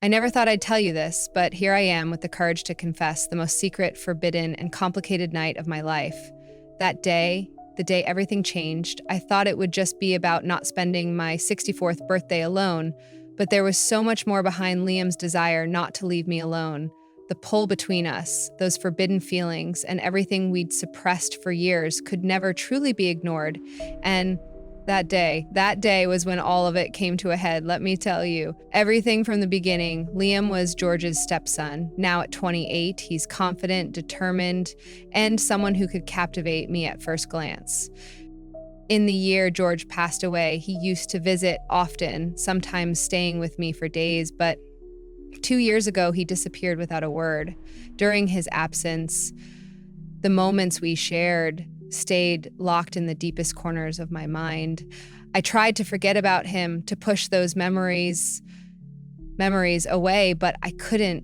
I never thought I'd tell you this, but here I am with the courage to confess the most secret, forbidden, and complicated night of my life. That day, the day everything changed, I thought it would just be about not spending my 64th birthday alone, but there was so much more behind Liam's desire not to leave me alone. The pull between us, those forbidden feelings, and everything we'd suppressed for years could never truly be ignored. And that day was when all of it came to a head, let me tell you. Everything from the beginning. Liam was George's stepson. Now at 28, he's confident, determined, and someone who could captivate me at first glance. In the year George passed away, he used to visit often, sometimes staying with me for days, but 2 years ago, he disappeared without a word. During his absence, the moments we shared stayed locked in the deepest corners of my mind. I tried to forget about him, to push those memories away, but I couldn't.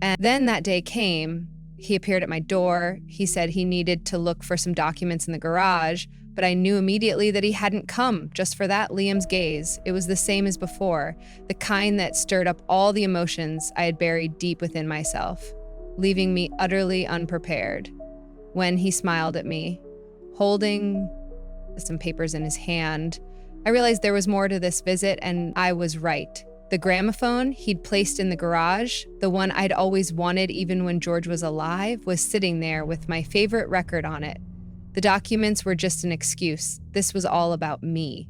And then that day came. He appeared at my door. He said he needed to look for some documents in the garage, but I knew immediately that he hadn't come just for that Liam's gaze. It was the same as before, the kind that stirred up all the emotions I had buried deep within myself, leaving me utterly unprepared. When he smiled at me, holding some papers in his hand, I realized there was more to this visit, and I was right. The gramophone he'd placed in the garage, the one I'd always wanted even when George was alive, was sitting there with my favorite record on it. The documents were just an excuse. This was all about me.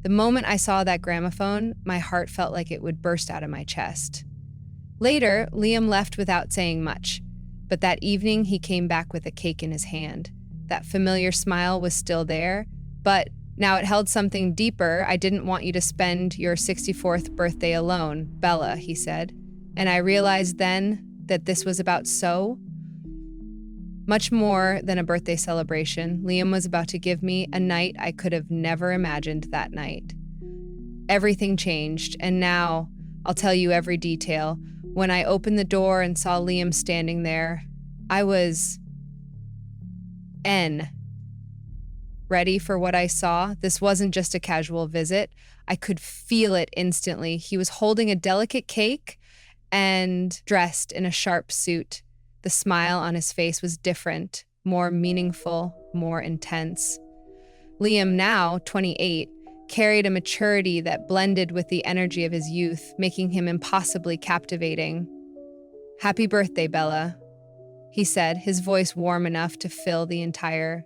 The moment I saw that gramophone, my heart felt like it would burst out of my chest. Later, Liam left without saying much, but that evening he came back with a cake in his hand. That familiar smile was still there, but now it held something deeper. I didn't want you to spend your 64th birthday alone, Bella, he said. And I realized then that this was about so much more than a birthday celebration. Liam was about to give me a night I could have never imagined that night. Everything changed, and now I'll tell you every detail. When I opened the door and saw Liam standing there, I was ready for what I saw. This wasn't just a casual visit. I could feel it instantly. He was holding a delicate cake and dressed in a sharp suit. The smile on his face was different, more meaningful, more intense. Liam, now 28, carried a maturity that blended with the energy of his youth, making him impossibly captivating. "Happy birthday, Bella," he said, his voice warm enough to fill the entire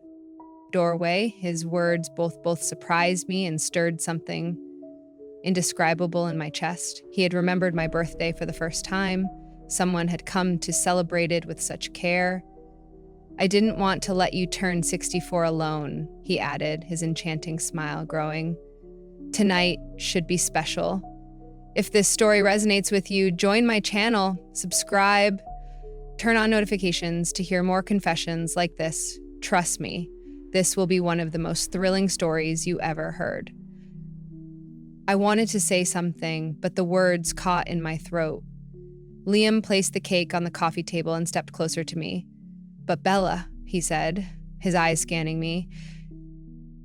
doorway. His words both surprised me and stirred something indescribable in my chest. He had remembered my birthday for the first time. Someone had come to celebrate it with such care. "I didn't want to let you turn 64 alone," he added, his enchanting smile growing. "Tonight should be special. If this story resonates with you, join my channel, subscribe, turn on notifications to hear more confessions like this. Trust me, this will be one of the most thrilling stories you ever heard." I wanted to say something, but the words caught in my throat. Liam placed the cake on the coffee table and stepped closer to me. "But Bella," he said, his eyes scanning me,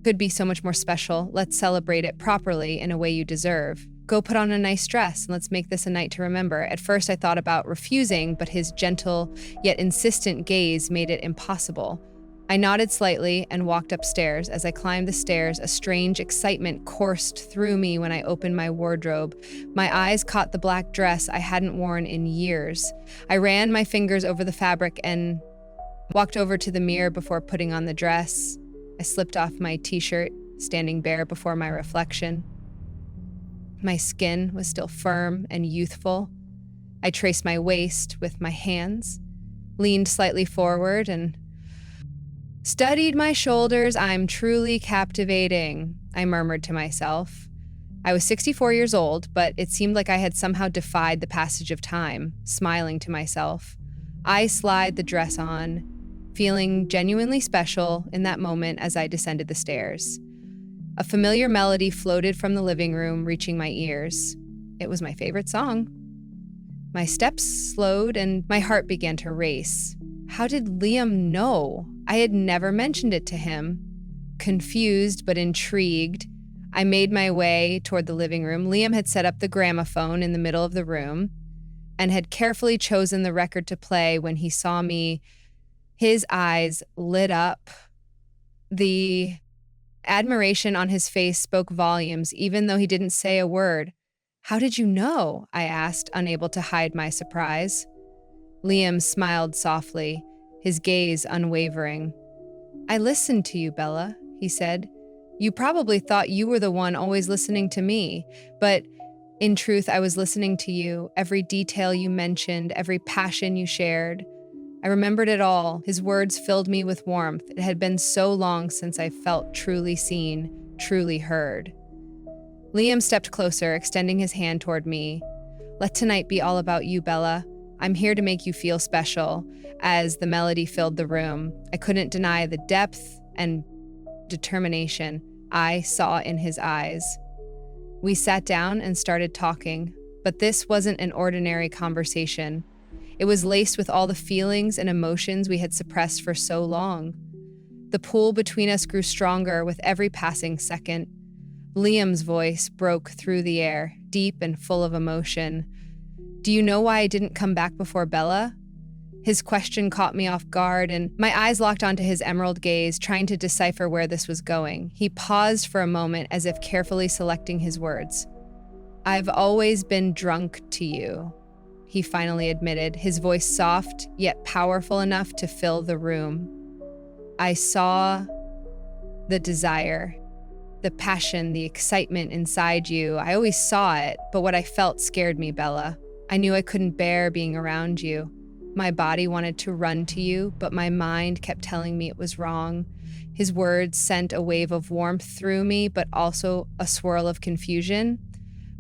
"could be so much more special. Let's celebrate it properly in a way you deserve. Go put on a nice dress and let's make this a night to remember." At first I thought about refusing, but his gentle yet insistent gaze made it impossible. I nodded slightly and walked upstairs. As I climbed the stairs, a strange excitement coursed through me when I opened my wardrobe. My eyes caught the black dress I hadn't worn in years. I ran my fingers over the fabric and walked over to the mirror before putting on the dress. I slipped off my t-shirt, standing bare before my reflection. My skin was still firm and youthful. I traced my waist with my hands, leaned slightly forward, and studied my shoulders. "I'm truly captivating," I murmured to myself. I was 64 years old, but it seemed like I had somehow defied the passage of time, smiling to myself. I slid the dress on, feeling genuinely special in that moment as I descended the stairs. A familiar melody floated from the living room, reaching my ears. It was my favorite song. My steps slowed and my heart began to race. How did Liam know? I had never mentioned it to him. Confused but intrigued, I made my way toward the living room. Liam had set up the gramophone in the middle of the room and had carefully chosen the record to play when he saw me. His eyes lit up. The admiration on his face spoke volumes, even though he didn't say a word. "How did you know?" I asked, unable to hide my surprise. Liam smiled softly, his gaze unwavering. "I listened to you, Bella," he said. "You probably thought you were the one always listening to me, but in truth, I was listening to you, every detail you mentioned, every passion you shared. I remembered it all." His words filled me with warmth. It had been so long since I felt truly seen, truly heard. Liam stepped closer, extending his hand toward me. "Let tonight be all about you, Bella. I'm here to make you feel special." As the melody filled the room, I couldn't deny the depth and determination I saw in his eyes. We sat down and started talking, but this wasn't an ordinary conversation. It was laced with all the feelings and emotions we had suppressed for so long. The pull between us grew stronger with every passing second. Liam's voice broke through the air, deep and full of emotion. "Do you know why I didn't come back before Bella?" His question caught me off guard, and my eyes locked onto his emerald gaze, trying to decipher where this was going. He paused for a moment, as if carefully selecting his words. "I've always been drunk to you," he finally admitted, his voice soft yet powerful enough to fill the room. "I saw the desire, the passion, the excitement inside you. I always saw it, but what I felt scared me, Bella. I knew I couldn't bear being around you. My body wanted to run to you, but my mind kept telling me it was wrong." His words sent a wave of warmth through me, but also a swirl of confusion.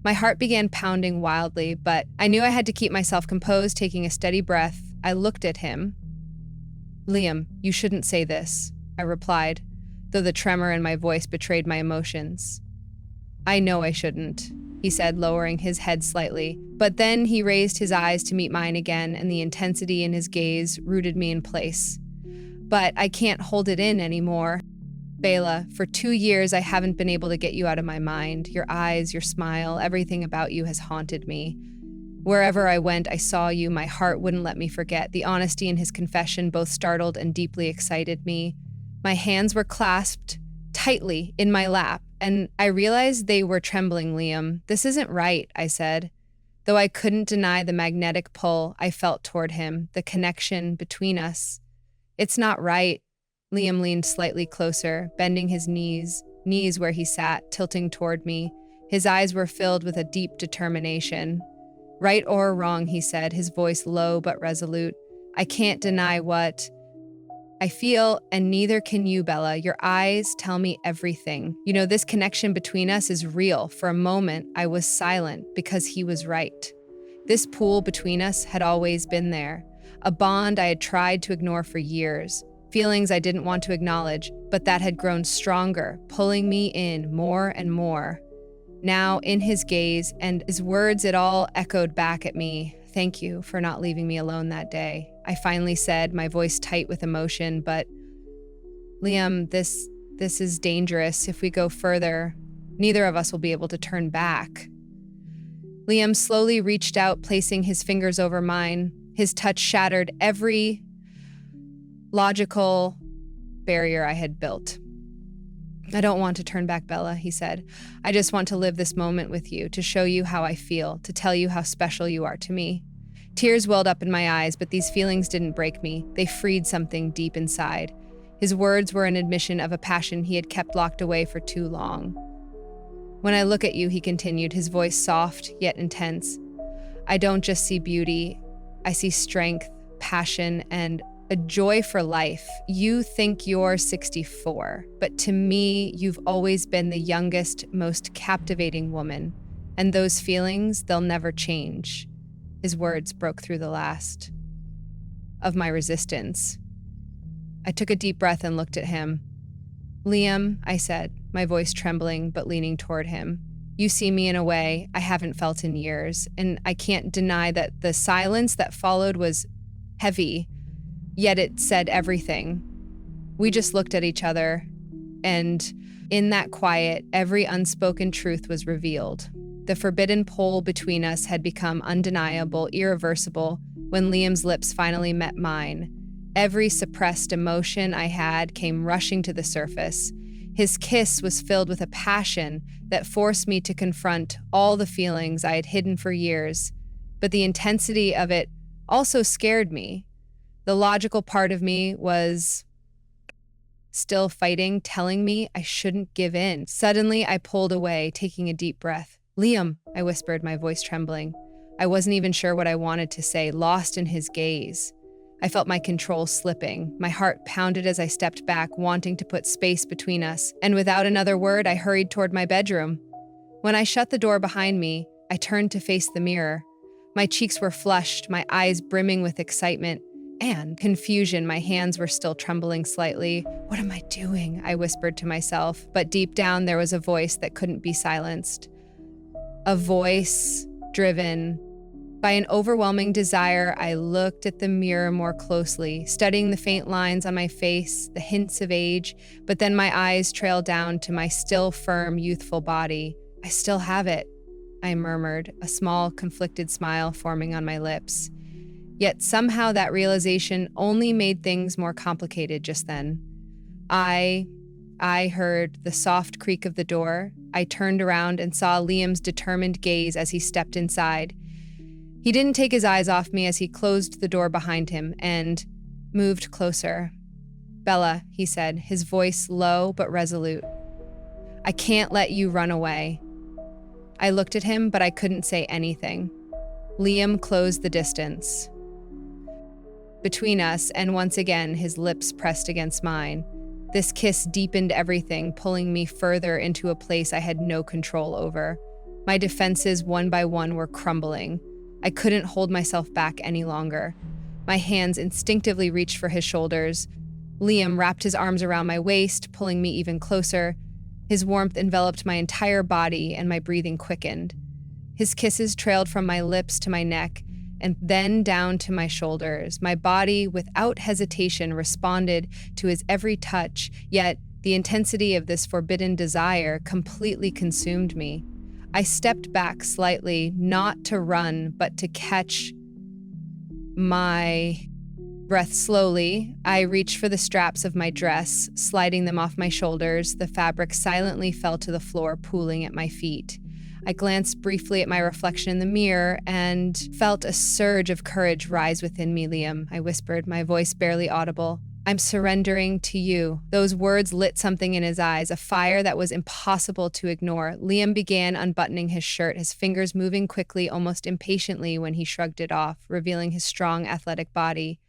My heart began pounding wildly, but I knew I had to keep myself composed. Taking a steady breath, I looked at him. "Liam, you shouldn't say this," I replied, though the tremor in my voice betrayed my emotions. "I know I shouldn't," he said, lowering his head slightly. But then he raised his eyes to meet mine again, and the intensity in his gaze rooted me in place. "But I can't hold it in anymore. Bella, for 2 years I haven't been able to get you out of my mind. Your eyes, your smile, everything about you has haunted me. Wherever I went, I saw you. My heart wouldn't let me forget." The honesty in his confession both startled and deeply excited me. My hands were clasped tightly in my lap, and I realized they were trembling. "Liam, this isn't right," I said. Though I couldn't deny the magnetic pull I felt toward him, the connection between us. "It's not right." Liam leaned slightly closer, bending his knees where he sat, tilting toward me. His eyes were filled with a deep determination. "Right or wrong," he said, his voice low but resolute. "I can't deny what I feel, and neither can you, Bella. Your eyes tell me everything. You know, this connection between us is real." For a moment, I was silent because he was right. This pull between us had always been there, a bond I had tried to ignore for years, feelings I didn't want to acknowledge, but that had grown stronger, pulling me in more and more. Now, in his gaze and his words, it all echoed back at me. "Thank you for not leaving me alone that day," I finally said, my voice tight with emotion. "But Liam, this is dangerous. If we go further, neither of us will be able to turn back." Liam slowly reached out, placing his fingers over mine. His touch shattered every logical barrier I had built. "I don't want to turn back, Bella," he said. "I just want to live this moment with you, to show you how I feel, to tell you how special you are to me." Tears welled up in my eyes, but these feelings didn't break me. They freed something deep inside. His words were an admission of a passion he had kept locked away for too long. "When I look at you," he continued, his voice soft yet intense, "I don't just see beauty. I see strength, passion, and a joy for life. You think you're 64, but to me, you've always been the youngest, most captivating woman. And those feelings, they'll never change." His words broke through the last of my resistance. I took a deep breath and looked at him. "Liam," I said, my voice trembling but leaning toward him, "you see me in a way I haven't felt in years, and I can't deny that the silence that followed was heavy, yet it said everything." We just looked at each other, and In that quiet, every unspoken truth was revealed. The forbidden pole between us had become undeniable, irreversible, when Liam's lips finally met mine. Every suppressed emotion I had came rushing to the surface. His kiss was filled with a passion that forced me to confront all the feelings I had hidden for years, but the intensity of it also scared me. The logical part of me was still fighting, telling me I shouldn't give in. Suddenly, I pulled away, taking a deep breath. "Liam," I whispered, my voice trembling. I wasn't even sure what I wanted to say, lost in his gaze. I felt my control slipping. My heart pounded as I stepped back, wanting to put space between us, and without another word, I hurried toward my bedroom. When I shut the door behind me, I turned to face the mirror. My cheeks were flushed, my eyes brimming with excitement and confusion. My hands were still trembling slightly. "What am I doing?" I whispered to myself, but deep down there was a voice that couldn't be silenced. A voice driven by an overwhelming desire. I looked at the mirror more closely, studying the faint lines on my face, the hints of age, but then my eyes trailed down to my still firm, youthful body. "I still have it," I murmured, a small, conflicted smile forming on my lips. Yet somehow that realization only made things more complicated just then. I heard the soft creak of the door. I turned around and saw Liam's determined gaze as he stepped inside. He didn't take his eyes off me as he closed the door behind him and moved closer. "Bella," he said, his voice low but resolute. "I can't let you run away." I looked at him, but I couldn't say anything. Liam closed the distance between us, and once again, his lips pressed against mine. This kiss deepened everything, pulling me further into a place I had no control over. My defenses, one by one, were crumbling. I couldn't hold myself back any longer. My hands instinctively reached for his shoulders. Liam wrapped his arms around my waist, pulling me even closer. His warmth enveloped my entire body, and my breathing quickened. His kisses trailed from my lips to my neck, and then down to my shoulders. My body, without hesitation, responded to his every touch, yet the intensity of this forbidden desire completely consumed me. I stepped back slightly, not to run, but to catch my breath slowly. I reached for the straps of my dress, sliding them off my shoulders. The fabric silently fell to the floor, pooling at my feet. I glanced briefly at my reflection in the mirror and felt a surge of courage rise within me. "Liam," I whispered, my voice barely audible. "I'm surrendering to you." Those words lit something in his eyes, a fire that was impossible to ignore. Liam began unbuttoning his shirt, his fingers moving quickly, almost impatiently, when he shrugged it off, revealing his strong, athletic body.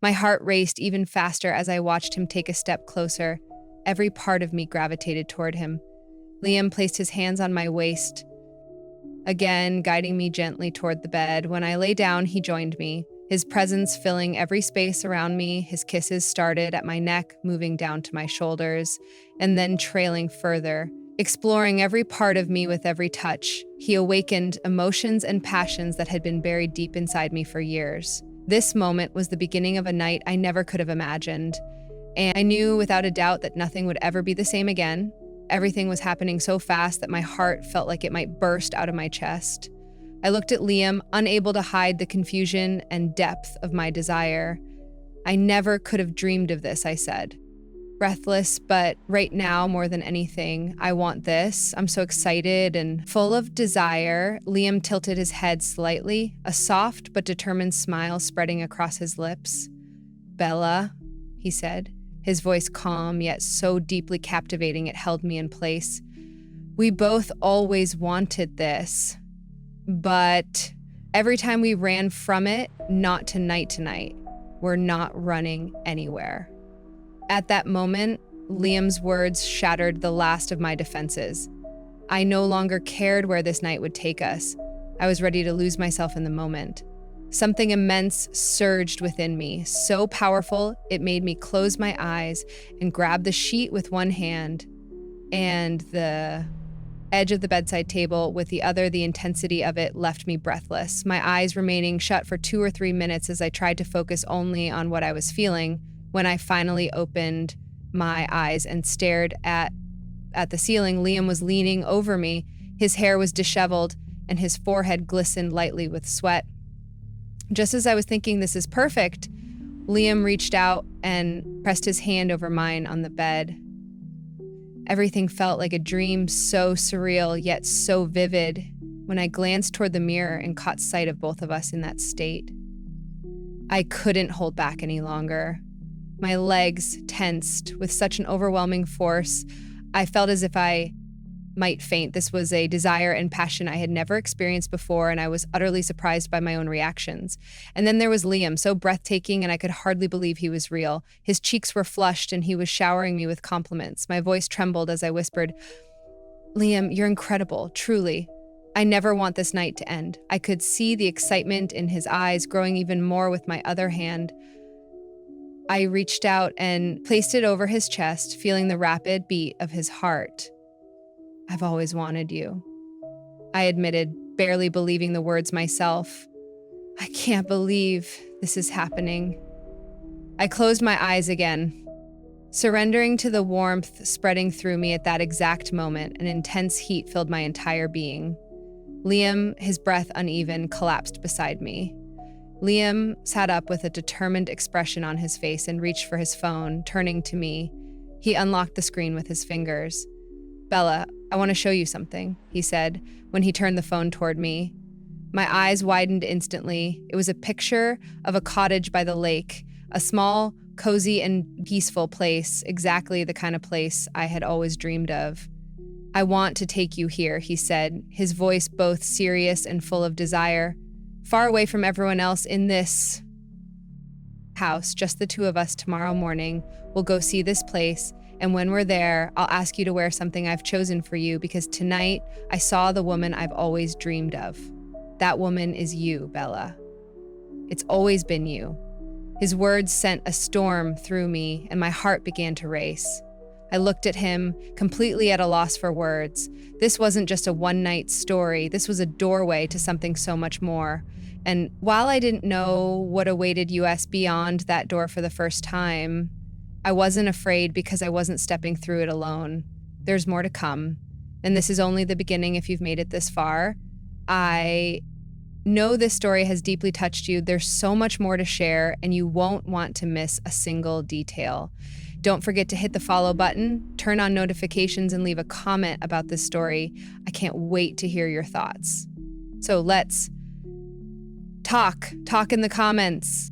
My heart raced even faster as I watched him take a step closer. Every part of me gravitated toward him. Liam placed his hands on my waist, again guiding me gently toward the bed. When I lay down, he joined me, his presence filling every space around me. His kisses started at my neck, moving down to my shoulders, and then trailing further, exploring every part of me with every touch. He awakened emotions and passions that had been buried deep inside me for years. This moment was the beginning of a night I never could have imagined, and I knew without a doubt that nothing would ever be the same again. Everything was happening so fast that my heart felt like it might burst out of my chest. I looked at Liam, unable to hide the confusion and depth of my desire. "I never could have dreamed of this," I said, breathless, "but right now, more than anything, I want this. I'm so excited and full of desire." Liam tilted his head slightly, a soft but determined smile spreading across his lips. "Bella," he said, his voice calm yet so deeply captivating it held me in place. "We both always wanted this, but every time we ran from it, not tonight. We're not running anywhere." At that moment, Liam's words shattered the last of my defenses. I no longer cared where this night would take us. I was ready to lose myself in the moment. Something immense surged within me, so powerful it made me close my eyes and grab the sheet with one hand and the edge of the bedside table with the other. The intensity of it left me breathless, my eyes remaining shut for 2 or 3 minutes as I tried to focus only on what I was feeling. When I finally opened my eyes and stared at at the ceiling, Liam was leaning over me. His hair was disheveled, and his forehead glistened lightly with sweat. Just as I was thinking this is perfect, Liam reached out and pressed his hand over mine on the bed. Everything felt like a dream, so surreal yet so vivid when I glanced toward the mirror and caught sight of both of us in that state. I couldn't hold back any longer. My legs tensed with such an overwhelming force. I felt as if I might faint. This was a desire and passion I had never experienced before, and I was utterly surprised by my own reactions. And then there was Liam, so breathtaking, and I could hardly believe he was real. His cheeks were flushed, and he was showering me with compliments. My voice trembled as I whispered, "Liam, you're incredible, truly. I never want this night to end." I could see the excitement in his eyes growing even more with my other hand. I reached out and placed it over his chest, feeling the rapid beat of his heart. "I've always wanted you," I admitted, barely believing the words myself. "I can't believe this is happening." I closed my eyes again, surrendering to the warmth spreading through me at that exact moment. An intense heat filled my entire being. Liam, his breath uneven, collapsed beside me. Liam sat up with a determined expression on his face and reached for his phone, turning to me. He unlocked the screen with his fingers. "Bella, I want to show you something," he said when he turned the phone toward me. My eyes widened instantly. It was a picture of a cottage by the lake, a small, cozy, and peaceful place, exactly the kind of place I had always dreamed of. "I want to take you here," he said, his voice both serious and full of desire. "Far away from everyone else in this house, just the two of us tomorrow morning. We'll go see this place, and when we're there, I'll ask you to wear something I've chosen for you because tonight I saw the woman I've always dreamed of. That woman is you, Bella. It's always been you." His words sent a storm through me, and my heart began to race. I looked at him, completely at a loss for words. This wasn't just a one-night story. This was a doorway to something so much more. And while I didn't know what awaited us beyond that door for the first time, I wasn't afraid because I wasn't stepping through it alone. There's more to come. And this is only the beginning if you've made it this far. I know this story has deeply touched you. There's so much more to share, and you won't want to miss a single detail. Don't forget to hit the follow button, turn on notifications, and leave a comment about this story. I can't wait to hear your thoughts. So let's talk in the comments.